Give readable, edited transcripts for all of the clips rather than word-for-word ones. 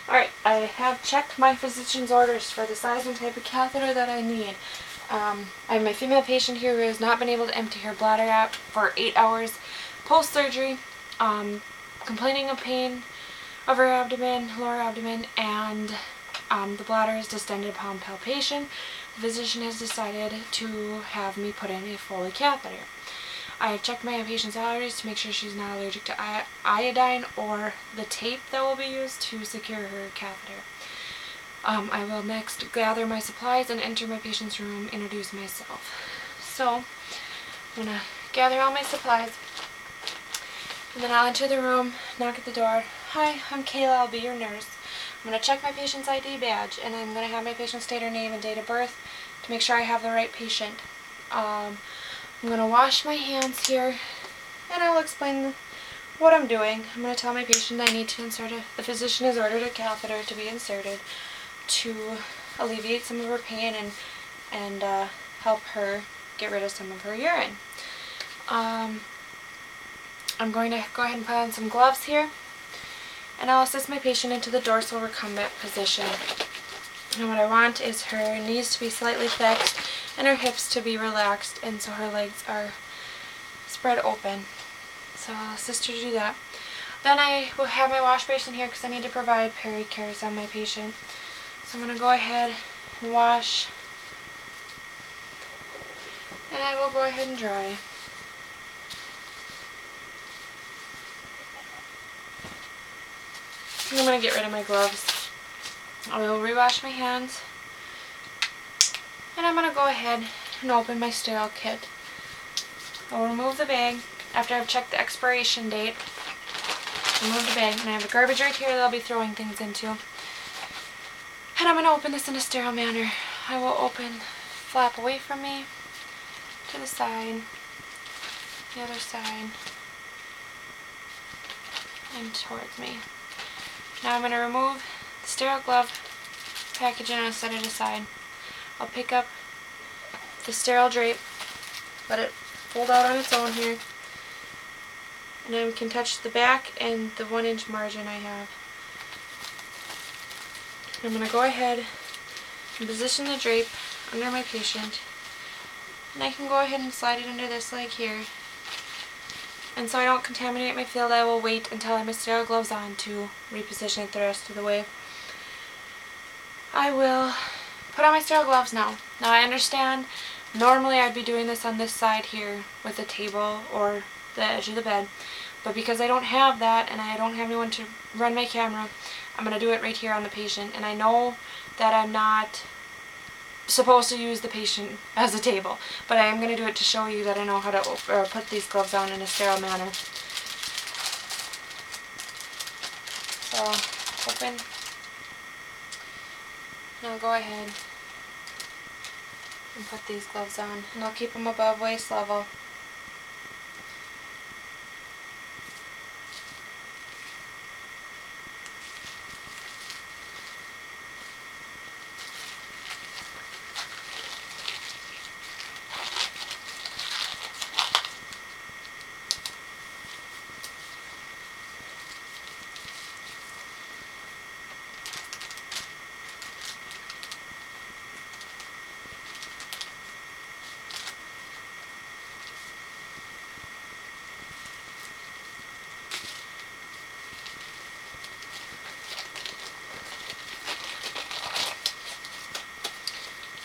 Alright, I have checked my physician's orders for the size and type of catheter that I need. I have my female patient here who has not been able to empty her bladder out for 8 hours post-surgery, complaining of pain of her abdomen, lower abdomen, and the bladder is distended upon palpation. The physician has decided to have me put in a Foley catheter. I have checked my patient's allergies to make sure she's not allergic to iodine or the tape that will be used to secure her catheter. I will next gather my supplies and enter my patient's room, introduce myself. So, I'm going to gather all my supplies, and then I'll enter the room, knock at the door. Hi, I'm Kayla, I'll be your nurse. I'm going to check my patient's ID badge, and I'm going to have my patient state her name and date of birth to make sure I have the right patient. I'm going to wash my hands here, and I'll explain what I'm doing. I'm going to tell my patient I need to insert the physician has ordered a catheter to be inserted to alleviate some of her pain and help her get rid of some of her urine. I'm going to go ahead and put on some gloves here, and I'll assist my patient into the dorsal recumbent position. And what I want is her knees to be slightly flexed and her hips to be relaxed, and so her legs are spread open. So I'll assist her to do that. Then I will have my wash basin here because I need to provide peri-cares on my patient. So I'm going to go ahead and wash, and I will go ahead and dry. And I'm going to get rid of my gloves. I will rewash my hands, and I'm going to go ahead and open my sterile kit. I'll remove the bag after I've checked the expiration date. Remove the bag, and I have a garbage right here that I'll be throwing things into. And I'm going to open this in a sterile manner. I will open flap away from me, to the side, the other side, and towards me. Now I'm going to remove the sterile glove packaging and set it aside. I'll pick up the sterile drape, let it fold out on its own here, and I can touch the back and the 1-inch margin I have. I'm going to go ahead and position the drape under my patient, and I can go ahead and slide it under this leg here. And so I don't contaminate my field, I will wait until I have my sterile gloves on to reposition it the rest of the way. I will put on my sterile gloves now. Now I understand normally I'd be doing this on this side here with a table or the edge of the bed, but because I don't have that and I don't have anyone to run my camera, I'm going to do it right here on the patient. And I know that I'm not supposed to use the patient as a table, but I am going to do it to show you that I know how to put these gloves on in a sterile manner. So, open, and I'll go ahead and put these gloves on, and I'll keep them above waist level.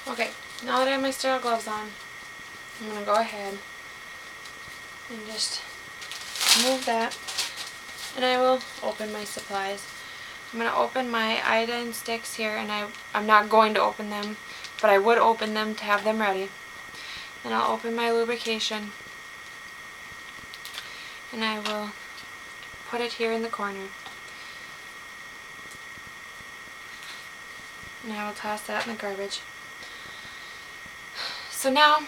Okay, now that I have my sterile gloves on, I'm going to go ahead and just remove that, and I will open my supplies. I'm going to open my iodine sticks here, and I'm not going to open them, but I would open them to have them ready. Then I'll open my lubrication, and I will put it here in the corner. And I will toss that in the garbage. So now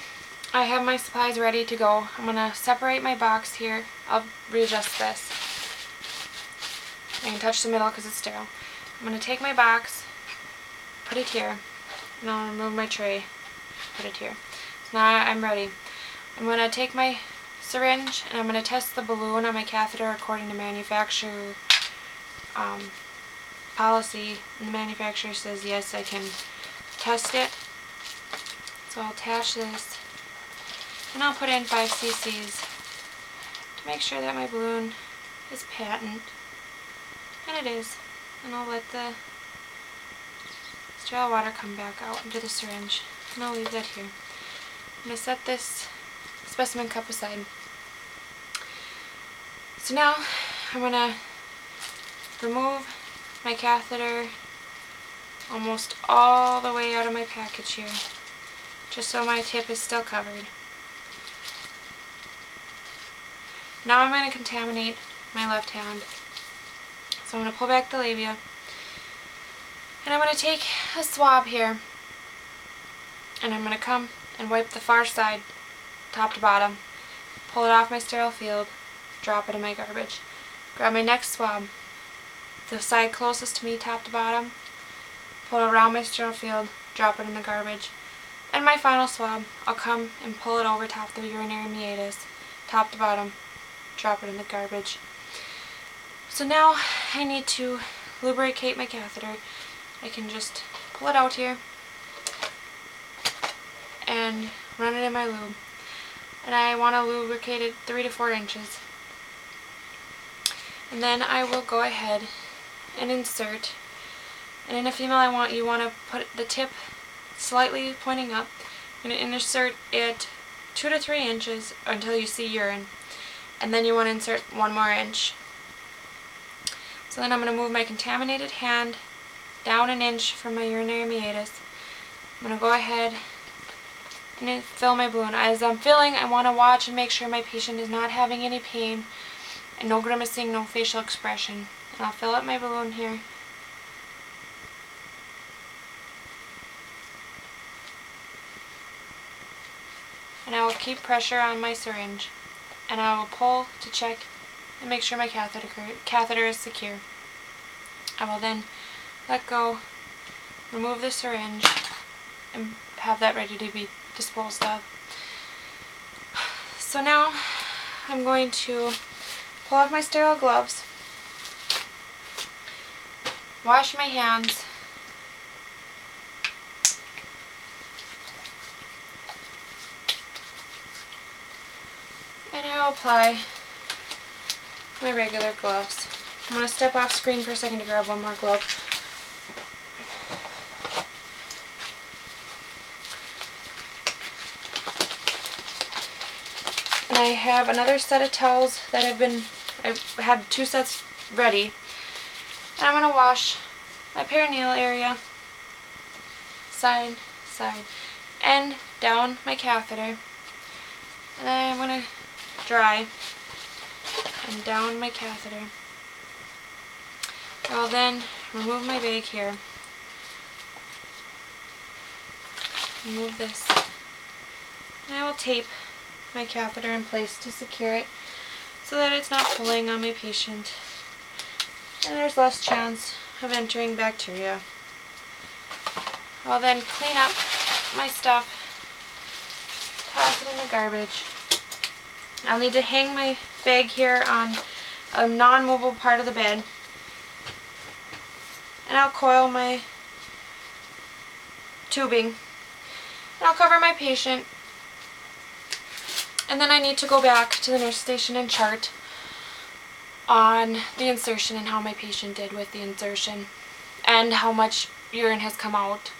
I have my supplies ready to go. I'm going to separate my box here. I'll readjust this. I can touch the middle because it's sterile. I'm going to take my box, put it here, and I'll remove my tray, put it here. So now I'm ready. I'm going to take my syringe and I'm going to test the balloon on my catheter according to manufacturer policy, and the manufacturer says yes, I can test it. So I'll attach this, and I'll put in 5 cc's to make sure that my balloon is patent, and it is. And I'll let the sterile water come back out into the syringe, and I'll leave that here. I'm going to set this specimen cup aside. So now I'm going to remove my catheter almost all the way out of my package here, just so my tip is still covered. Now I'm going to contaminate my left hand. So I'm going to pull back the labia, and I'm going to take a swab here, and I'm going to come and wipe the far side, top to bottom, pull it off my sterile field, drop it in my garbage. Grab my next swab, the side closest to me, top to bottom, pull it around my sterile field, drop it in the garbage. And my final swab, I'll come and pull it over top the urinary meatus, top to bottom, drop it in the garbage. So now I need to lubricate my catheter. I can just pull it out here and run it in my lube. And I want to lubricate it 3 to 4 inches. And then I will go ahead and insert. And in a female, you want to put the tip slightly pointing up, and insert it 2 to 3 inches until you see urine. And then you want to insert 1 more inch. So then I'm going to move my contaminated hand down 1 inch from my urinary meatus. I'm going to go ahead and fill my balloon. As I'm filling, I want to watch and make sure my patient is not having any pain, and no grimacing, no facial expression. And I'll fill up my balloon here. And I will keep pressure on my syringe, and I will pull to check and make sure my catheter is secure. I will then let go, remove the syringe, and have that ready to be disposed of. So now I'm going to pull off my sterile gloves, wash my hands, and I will apply my regular gloves. I'm going to step off screen for a second to grab 1 more glove. And I have another set of towels that I've had 2 sets ready. And I'm going to wash my perineal area, side, and down my catheter. And then I'm going to dry and down my catheter. I will then remove my bag here, remove this, and I will tape my catheter in place to secure it so that it's not pulling on my patient and there's less chance of entering bacteria. I'll then clean up my stuff, toss it in the garbage. I'll need to hang my bag here on a non-movable part of the bed, and I'll coil my tubing, and I'll cover my patient, and then I need to go back to the nurse station and chart on the insertion and how my patient did with the insertion and how much urine has come out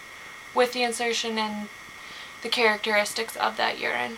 with the insertion and the characteristics of that urine.